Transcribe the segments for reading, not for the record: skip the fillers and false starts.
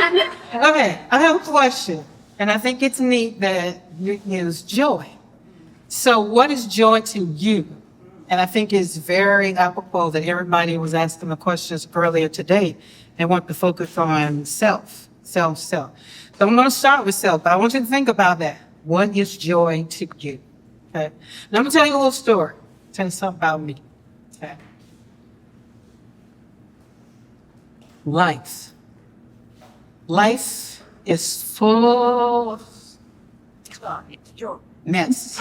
Okay, I have a question, and I think it's neat that you use joy. So what is joy to you? And I think it's very apropos that everybody was asking the questions earlier today and want to focus on self. So I'm going to start with self, but I want you to think about that. What is joy to you? Okay. Now I'm going to tell you a little story. Tell you something about me. Okay. Life is full of mess.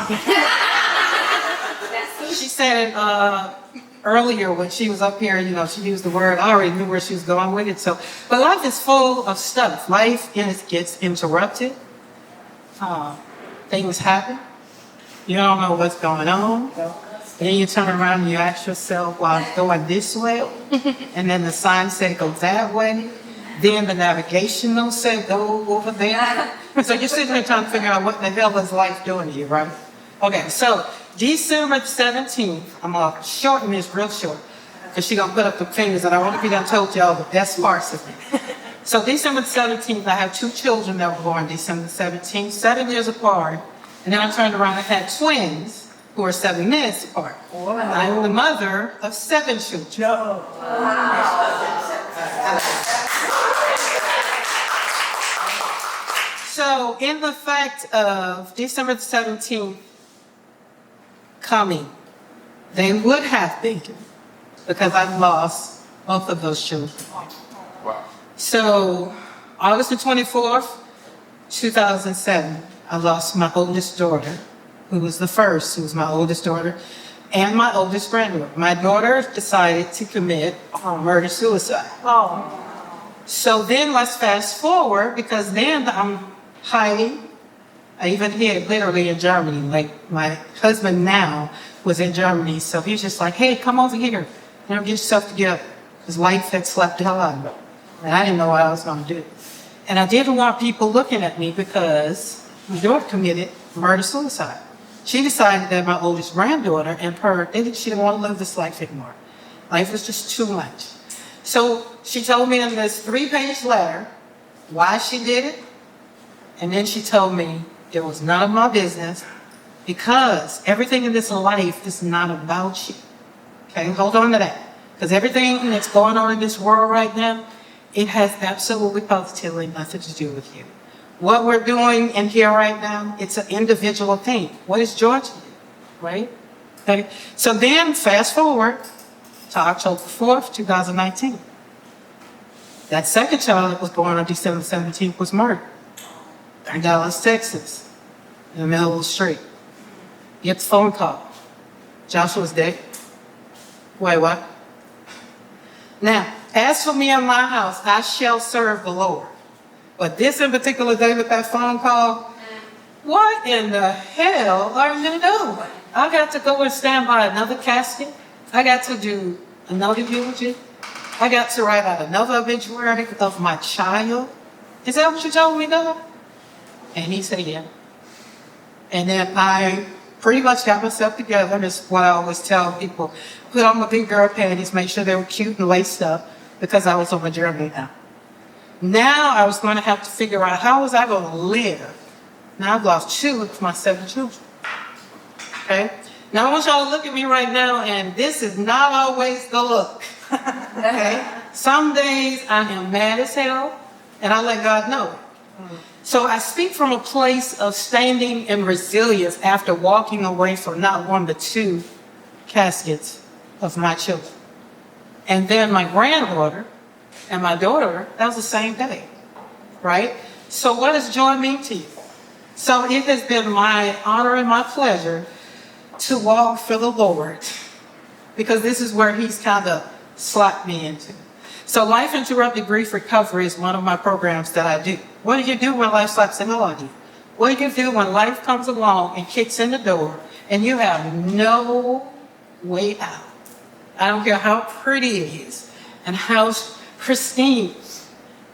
She said it earlier when she was up here, she used the word, I already knew where she was going with it. But life is full of stuff. Life gets interrupted. Things happen. You don't know what's going on. Then you turn around and you ask yourself, well, I'm going this way. And then the sign said go that way. Then the navigational said go over there. So you're sitting there trying to figure out what the hell is life doing to you, right? Okay, so December 17th, I'm going to shorten this real short because she's going to put up the fingers and I want to be done told y'all the best parts of it. So December 17th, I have 2 children that were born December 17th, 7 years apart. And then I turned around and had twins who are 7 minutes apart. Wow. I'm the mother of 7 children. Wow. So in the fact of December 17th coming, they would have been because I lost both of those children. Wow. So August the 24th, 2007, I lost my oldest daughter, who was the first, who was my oldest daughter, and my oldest granddaughter. My daughter decided to commit murder-suicide. Oh. So then let's fast forward, because then I'm hiding. I even hid literally in Germany. Like my husband now was in Germany, so he's just like, hey, come over here. Get yourself together. Because life had slapped the hell out of me. And I didn't know what I was going to do. And I didn't want people looking at me because my daughter committed murder-suicide. She decided that my oldest granddaughter and her, she didn't want to live this life anymore. Life was just too much. So she told me in this 3-page letter why she did it. And then she told me it was none of my business because everything in this life is not about you. Okay, hold on to that. Because everything that's going on in this world right now, it has absolutely positively nothing to do with you. What we're doing in here right now, it's an individual thing. What is joy to you, right? Okay. So then fast forward to October 4th, 2019. That second child that was born on December 17th was murdered in Dallas, Texas, in the middle of the street. Get the phone call. Joshua's dead. Wait, what? Now, as for me and my house, I shall serve the Lord. But this in particular day with that phone call, what in the hell are you doing? I got to go and stand by another casket. I got to do another eulogy. I got to write out another obituary of my child. Is that what you told me, God? And he said, yeah. And then I pretty much got myself together. That's what I always tell people. Put on my big girl panties, make sure they were cute and laced up, because I was on my journey now. Now I was going to have to figure out how was I going to live. Now I've lost 2 of my 7 children. Okay? Now I want y'all to look at me right now, and this is not always the look. Okay? Some days I am mad as hell, and I let God know it. So I speak from a place of standing in resilience after walking away from not 1 but 2 caskets of my children. And then my granddaughter and my daughter, that was the same day, right? So what does joy mean to you? So it has been my honor and my pleasure to walk for the Lord, because this is where he's kind of slapped me into. So Life Interrupted Grief Recovery is one of my programs that I do. What do you do when life slaps the hell out of you? What do you do when life comes along and kicks in the door and you have no way out? I don't care how pretty it is and how pristine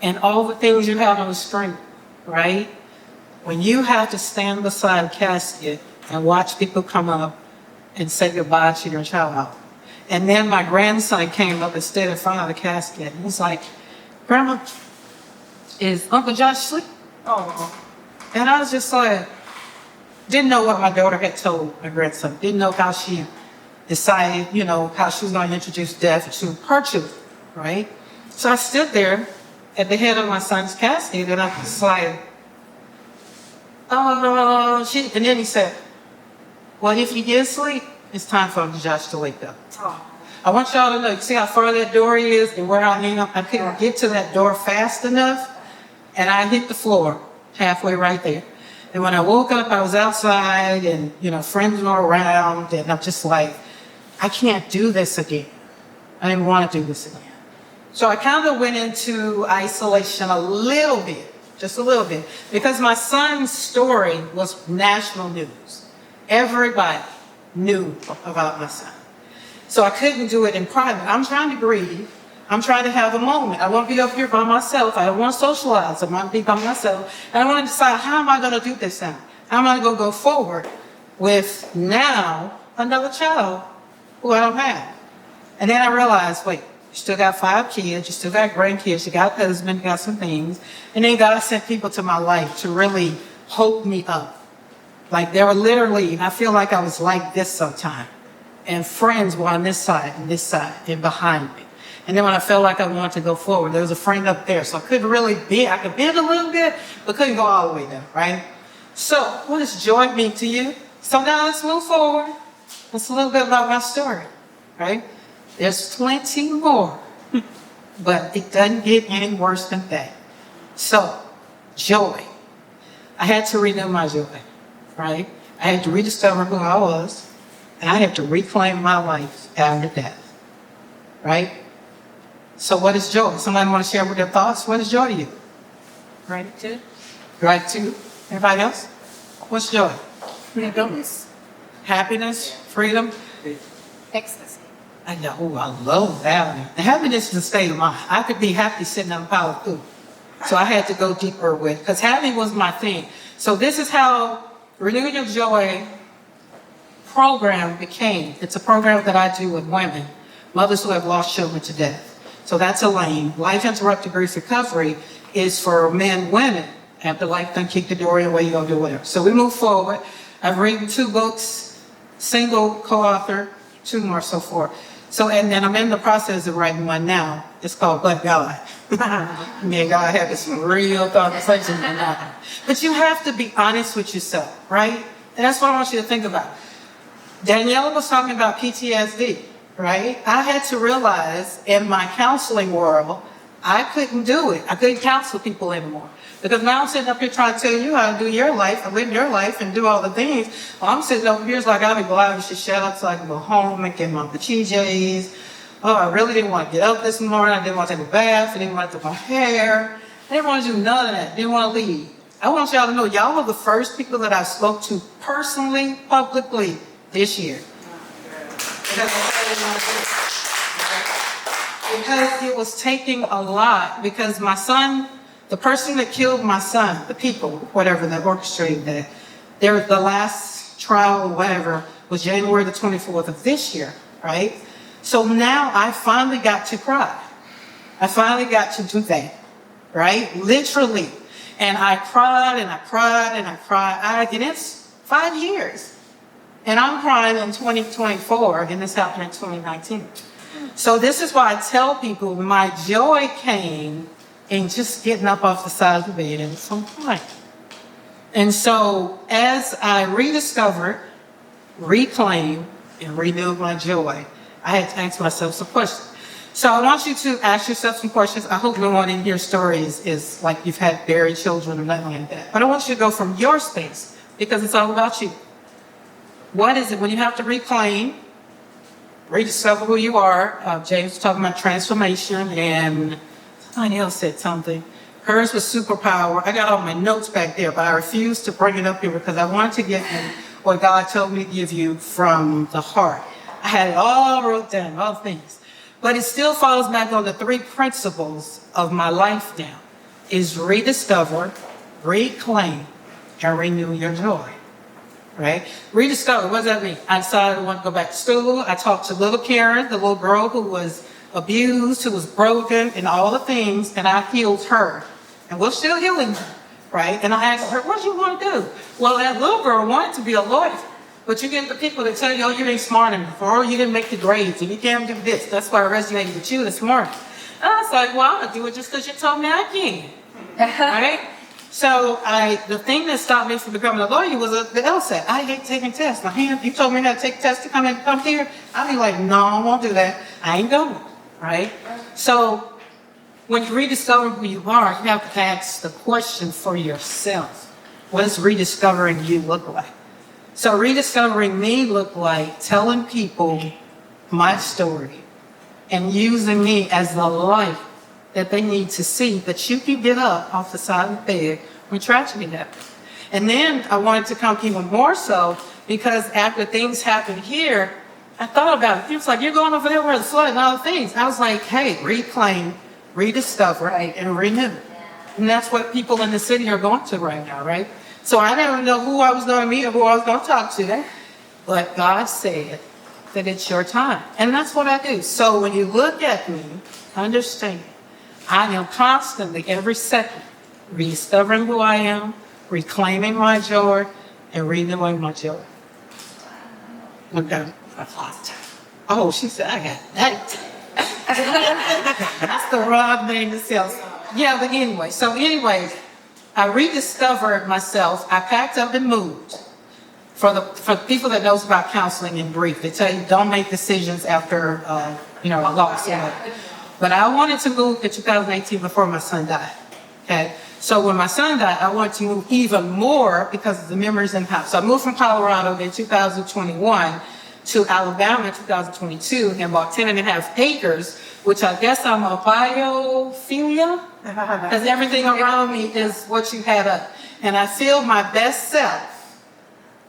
and all the things you have on the screen, right? When you have to stand beside a casket and watch people come up and say goodbye to your child. And then my grandson came up and stood in front of the casket and he's like, Grandma, is Uncle Josh asleep? Oh. And I was just like, didn't know what my daughter had told my grandson. Didn't know how she decided, how she was going to introduce death to her children, right? So I stood there at the head of my son's casket, and I was like, and then he said, well, if he is asleep, it's time for Uncle Josh to wake up. I want y'all to know, you see how far that door is and where I am? I couldn't get to that door fast enough, and I hit the floor halfway right there. And when I woke up, I was outside, and, friends were around, and I'm just like, I can't do this again. I didn't want to do this again. So I kind of went into isolation a little bit, just a little bit, because my son's story was national news. Everybody knew about my son. So I couldn't do it in private. I'm trying to grieve. I'm trying to have a moment. I want to be up here by myself. I don't want to socialize. I want to be by myself. And I want to decide, how am I going to do this now? How am I going to go forward with now another child who I don't have? And then I realized, wait, you still got 5 kids. You still got grandkids. You got a husband. You got some things. And then God sent people to my life to really hold me up. Like they were literally, I feel like I was like this sometimes. And friends were on this side, and behind me. And then when I felt like I wanted to go forward, there was a friend up there. So I couldn't really bend. I could bend a little bit, but couldn't go all the way down, right? So what does joy mean to you? So now let's move forward. That's a little bit about my story, right? There's plenty more, but it doesn't get any worse than that. So, joy. I had to renew my joy, right? I had to rediscover who I was, and I had to reclaim my life after death, right? So what is joy? Somebody want to share with their thoughts? What is joy to you? Gratitude. Gratitude. Everybody else? What's joy? Freedom. Happiness, freedom. Ecstasy. I know, I love that. The happiness is a state of mind. I could be happy sitting on a pile of food. So I had to go deeper with, because happy was my thing. So this is how Renew Your Joy program became. It's a program that I do with women, mothers who have lost children to death. So that's a lane. Life interrupted grief recovery is for men, women. After life done kick the door in, where you gonna do whatever. So we move forward. I've written 2 books, single co-author, 2 more so forth. So, and then I'm in the process of writing one now. It's called But God. Me and God had this real conversation. But you have to be honest with yourself, right? And that's what I want you to think about. Daniela was talking about PTSD, right? I had to realize in my counseling world, I couldn't do it. I couldn't counsel people anymore. Because now I'm sitting up here trying to tell you how to do your life and live your life and do all the things. Well, I'm sitting over here, it's like, I'll be glad you should shut up so I can go home and get my PJs. Oh, I really didn't want to get up this morning. I didn't want to take a bath. I didn't want to do my hair. I didn't want to do none of that. Didn't want to leave. I want y'all to know, y'all are the first people that I spoke to personally, publicly this year. Because it was taking a lot. Because my son, the person that killed my son, the people, whatever, that orchestrated that, the last trial or whatever was January the 24th of this year, right? So now I finally got to cry. I finally got to do that, right? Literally. And I cried and I cried and I cried. And it's 5 years. And I'm crying in 2024, and this happened in 2019. So this is why I tell people my joy came in just getting up off the side of the bed and some crying. And so as I rediscovered, reclaimed, and renewed my joy, I had to ask myself some questions. So I want you to ask yourself some questions. I hope no one in your story is like you've had buried children or nothing like that. But I want you to go from your space, because it's all about you. What is it when you have to reclaim, rediscover who you are? James was talking about transformation, and somebody else said something. Hers was superpower. I got all my notes back there, but I refused to bring it up here because I wanted to get you what God told me to give you from the heart. I had it all wrote down, all things. But it still falls back on the 3 principles of my life now. Is rediscover, reclaim, and renew your joy. Right? Rediscover, what does that mean? I decided I want to go back to school. I talked to little Karen, the little girl who was abused, who was broken, and all the things, and I healed her And we're still healing her, right? And I asked her, what do you want to do? Well, that little girl wanted to be a lawyer. But you get the people that tell you, oh, you ain't smart enough, or you didn't make the grades, and you can't do this. That's why I resonated with you this morning. And I was like, well, I'm going to do it just because you told me I can. Right? So the thing that stopped me from becoming a lawyer was the LSAT. I hate taking tests. Now, you told me how to take tests to come here. I'd be like, no, I won't do that. I ain't going. Right? So when you rediscover who you are, you have to ask the question for yourself. What does rediscovering you look like? So rediscovering me looked like telling people my story and using me as the light that they need to see that you can get up off the side of the bed when tragedy happens. And then I wanted to come even more so because after things happened here, I thought about it. He was like, you're going over there where the flood and all the things. I was like, hey, reclaim, rediscover, and renew. And that's what people in the city are going to right now, right? So I didn't know who I was going to meet or who I was going to talk to. But God said that it's your time. And that's what I do. So when you look at me, understand, I am constantly, every second, rediscovering who I am, reclaiming my joy, and renewing my joy. Okay. Oh, she said, I got that. That's the wrong name to sell. Yeah, but anyway. So anyways, I rediscovered myself. I packed up and moved. For people that knows about counseling in brief, they tell you don't make decisions after a loss. Yeah. But I wanted to move in 2018 before my son died. Okay. So when my son died, I wanted to move even more because of the memories in the house. So I moved from Colorado in 2021 to Alabama in 2022 and bought 10 and a half acres, which I guess I'm a biophilia, because everything around me is what you had up. And I feel my best self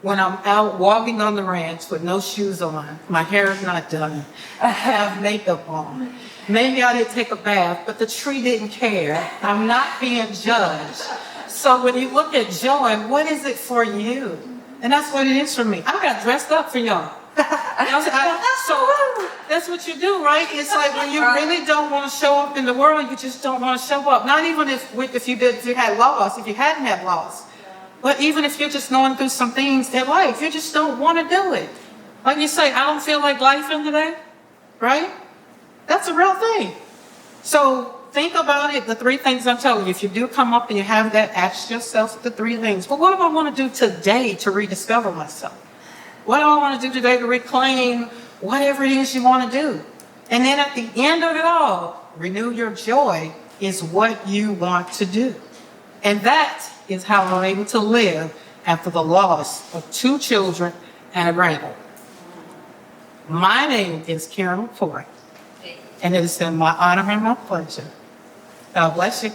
when I'm out walking on the ranch with no shoes on, my hair is not done, I have makeup on. Maybe I didn't take a bath, but the tree didn't care. I'm not being judged. So when you look at joy, what is it for you? And that's what it is for me. I got dressed up for y'all. So that's what you do, right? It's like when you really don't want to show up in the world, you just don't want to show up. Not even if you had loss, if you hadn't had loss. But even if you're just going through some things in life, you just don't want to do it. Like you say, I don't feel like life in today, right? That's a real thing. So think about it, the three things I'm telling you. If you do come up and you have that, ask yourself the three things. Well, what do I want to do today to rediscover myself? What do I want to do today to reclaim whatever it is you want to do? And then at the end of it all, renew your joy is what you want to do. And that is how I'm able to live after the loss of 2 children and a granddaughter. My name is Karen Mckoy, and it has been my honor and my pleasure. God bless you.